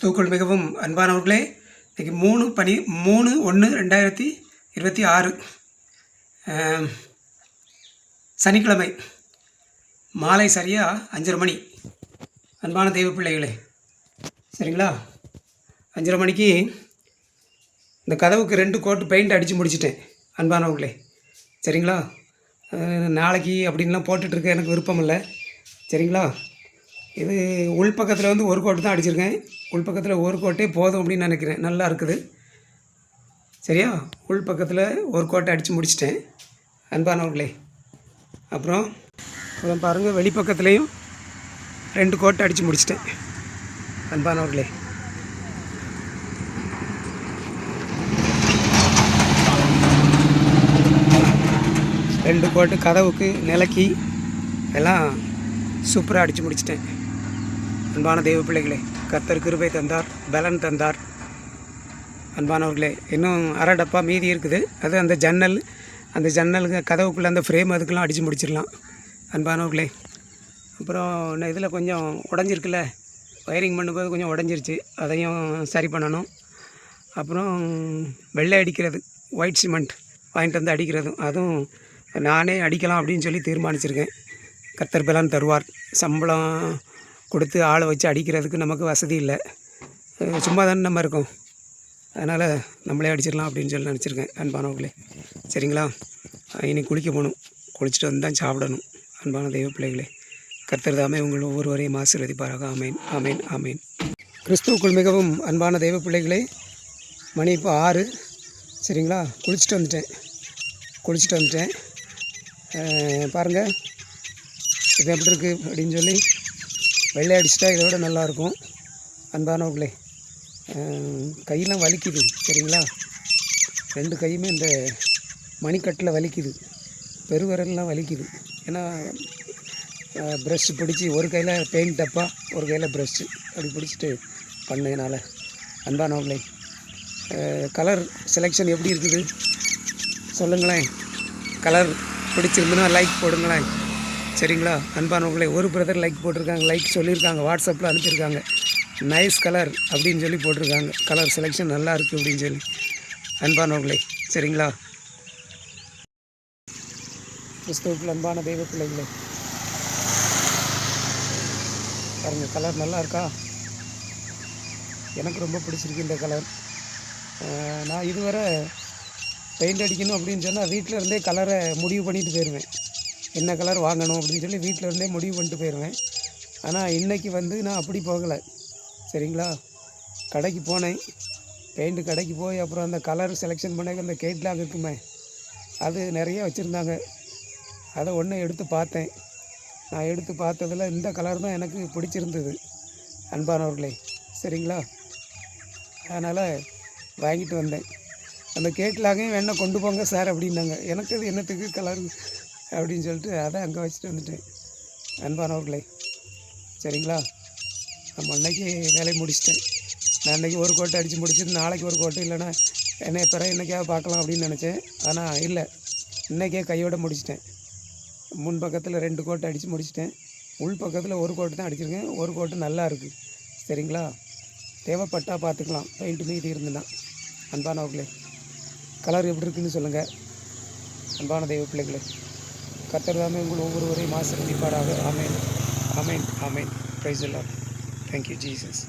கிறிஸ்துவுக்குள் மிகவும் அன்பானவர்களே, இன்றைக்கி 3/1/2026 சனிக்கிழமை மாலை சரியாக 5:30 மணி. அன்பான தெய்வ பிள்ளைகளே, சரிங்களா? 5:30 மணிக்கு இந்த கதவுக்கு 2 கோட்டு பெயிண்ட் அடித்து முடிச்சிட்டேன். அன்பானவர்களே, சரிங்களா? நாளைக்கு அப்படின்லாம் போட்டுட்ருக்க எனக்கு விருப்பம் இல்லை, சரிங்களா? இது உள்பக்கத்தில் வந்து ஒரு கோட்டு தான் அடிச்சிருக்கேன். உள்பக்கத்தில் ஒரு கோட்டே போதும் அப்படின்னு நினைக்கிறேன். நல்லா இருக்குது, சரியா? உள்பக்கத்தில் ஒரு கோட்டை அடித்து முடிச்சிட்டேன் அன்பானவர்களே. அப்புறம் பாருங்கள், வெளிப்பக்கத்துலேயும் 2 கோட்டை அடித்து முடிச்சிட்டேன் அன்பானவர்களே. ரெண்டு கோட்டு கதவுக்கு நிலக்கி எல்லாம் சூப்பராக அடித்து முடிச்சிட்டேன். அன்பான தெய்வ பிள்ளைகளே, கர்த்தர் கிருபை தந்தார், பலன் தந்தார். அன்பானவர்களே, இன்னும் அரை டப்பா மீதி இருக்குது. அது அந்த ஜன்னலுக்கு கதவுக்குள்ளே அந்த ஃப்ரேம் அதுக்கெல்லாம் அடித்து முடிச்சிடலாம் அன்பானவர்களே. அப்புறம் இதில் கொஞ்சம் உடஞ்சிருக்குல்ல, வயரிங் பண்ணும்போது கொஞ்சம் உடஞ்சிருச்சு, அதையும் சரி பண்ணணும். அப்புறம் வெள்ளை அடிக்கிறது, ஒயிட் சிமெண்ட் வாங்கிட்டு வந்து அடிக்கிறதும், அதுவும் நானே அடிக்கலாம் அப்படின்னு சொல்லி தீர்மானிச்சிருக்கேன். கர்த்தர் பலன் தருவார். சம்பளம் கொடுத்து ஆளை வச்சு அடிக்கிறதுக்கு நமக்கு வசதி இல்லை, சும்மா தானே நம்ம இருக்கோம். அதனால் நம்மளே அடிச்சிடலாம் அப்படின்னு சொல்லி நினச்சிருக்கேன் அன்பானவர்களே, சரிங்களா? இனி குளிக்க போகணும், குளிச்சுட்டு வந்து தான் சாப்பிடணும். அன்பான தெய்வ பிள்ளைகளே, கர்த்தர் தாமே உங்கள் ஒவ்வொருவரையும் ஆசீர்வதிப்பாராக. ஆமேன், ஆமேன், ஆமேன். கிறிஸ்துவுக்குள் மிகவும் அன்பான தெய்வ பிள்ளைகளே, மணி இப்போ 6, சரிங்களா? குளிச்சுட்டு வந்துட்டேன். பாருங்கள் இது எப்படி இருக்குது அப்படின்னு சொல்லி வெள்ளை அடிச்சிட்டா இதோட நல்லாயிருக்கும் அன்பானவர்களே. கையெல்லாம் வலிக்குது, சரிங்களா? 2 கையுமே இந்த மணிக்கட்டில் வலிக்குது, பெருவிரல்லாம் வலிக்குது. ஏன்னா ப்ரஷ் பிடிச்சி ஒரு கையில் பெயிண்ட் டப்பா, ஒரு கையில் ப்ரஷ்ஷு அப்படி பிடிச்சிட்டு பண்ணதுனால. அன்பானவர்களே, கலர் செலெக்ஷன் எப்படி இருக்குது சொல்லுங்களேன். கலர் பிடிச்சிருந்துன்னா லைக் போடுங்களேன், சரிங்களா? அன்பானவர்களே, ஒரு பிரதர் லைக் போட்டிருக்காங்க, லைக் சொல்லியிருக்காங்க, வாட்ஸ்அப்பில் அனுப்பியிருக்காங்க. நைஸ் கலர் அப்படின்னு சொல்லி போட்டிருக்காங்க. கலர் செலெக்ஷன் நல்லா இருக்குது அப்படின்னு சொல்லி அன்பானவர்களே, சரிங்களா? கிறிஸ்துவுக்குள் அன்பான தெய்வ பிள்ளைகளே, பாருங்கள், கலர் நல்லா இருக்கா? எனக்கு ரொம்ப பிடிச்சிருக்கு இந்த கலர். நான் இதுவரை பெயிண்ட் அடிக்கணும் அப்படின்னு சொன்னால் வீட்டில் இருந்தே கலரை முடிவு பண்ணிட்டு போயிடுவேன். என்ன கலர் வாங்கணும் அப்படின்னு சொல்லி வீட்டில் இருந்தே முடிவு பண்ணிட்டு போயிடுவேன். ஆனால் இன்றைக்கி வந்து நான் அப்படி போகலை, சரிங்களா? கடைக்கு போனேன், பெயிண்ட்டு கடைக்கு போய் அப்புறம் அந்த கலர் செலெக்ஷன் பண்ண அந்த கேட்லாக் இருக்குமே, அது நிறைய வச்சுருந்தாங்க. அதை ஒன்று எடுத்து பார்த்தேன். நான் எடுத்து பார்த்ததில் இந்த கலர் தான் எனக்கு பிடிச்சிருந்தது அன்பானவர்களே, சரிங்களா? அதனால் வாங்கிட்டு வந்தேன். அந்த கேட்லாகையும் வேணால் கொண்டு போங்க சார் அப்படின்னாங்க. எனக்கு அது என்னத்துக்கு கலர் அப்படின்னு சொல்லிட்டு அதை அங்கே வச்சுட்டு வந்துட்டேன் அன்பானவர்களே, சரிங்களா? நம்ம அன்றைக்கி வேலையை முடிச்சிட்டேன். நான் அன்றைக்கி ஒரு கோட்டை அடித்து முடிச்சுட்டு நாளைக்கு ஒரு கோட்டை, இல்லைன்னா இன்றைக்காவது பார்க்கலாம் அப்படின்னு நினச்சேன். ஆனால் இல்லை, இன்றைக்கே கையோடு முடிச்சிட்டேன். முன் பக்கத்தில் 2 கோட்டை அடித்து முடிச்சிட்டேன். உள் பக்கத்தில் ஒரு கோட்டு தான் அடிச்சிருக்கேன். ஒரு கோட்டு நல்லா இருக்குது, சரிங்களா? தேவைப்பட்டால் பார்த்துக்கலாம், பெயிண்ட் மீதி இருந்துன்னா. அன்பானவர்களே, கலர் எப்படி இருக்குதுன்னு சொல்லுங்கள் அன்பான தெய்வ பிள்ளைகளே. கர்த்தர் தாமே உங்கள் ஒவ்வொருவரையும் ஆசீர்வதிப்பாராக. ஆமேன், ஆமேன், ஆமேன். Praise the lord. Thank you Jesus.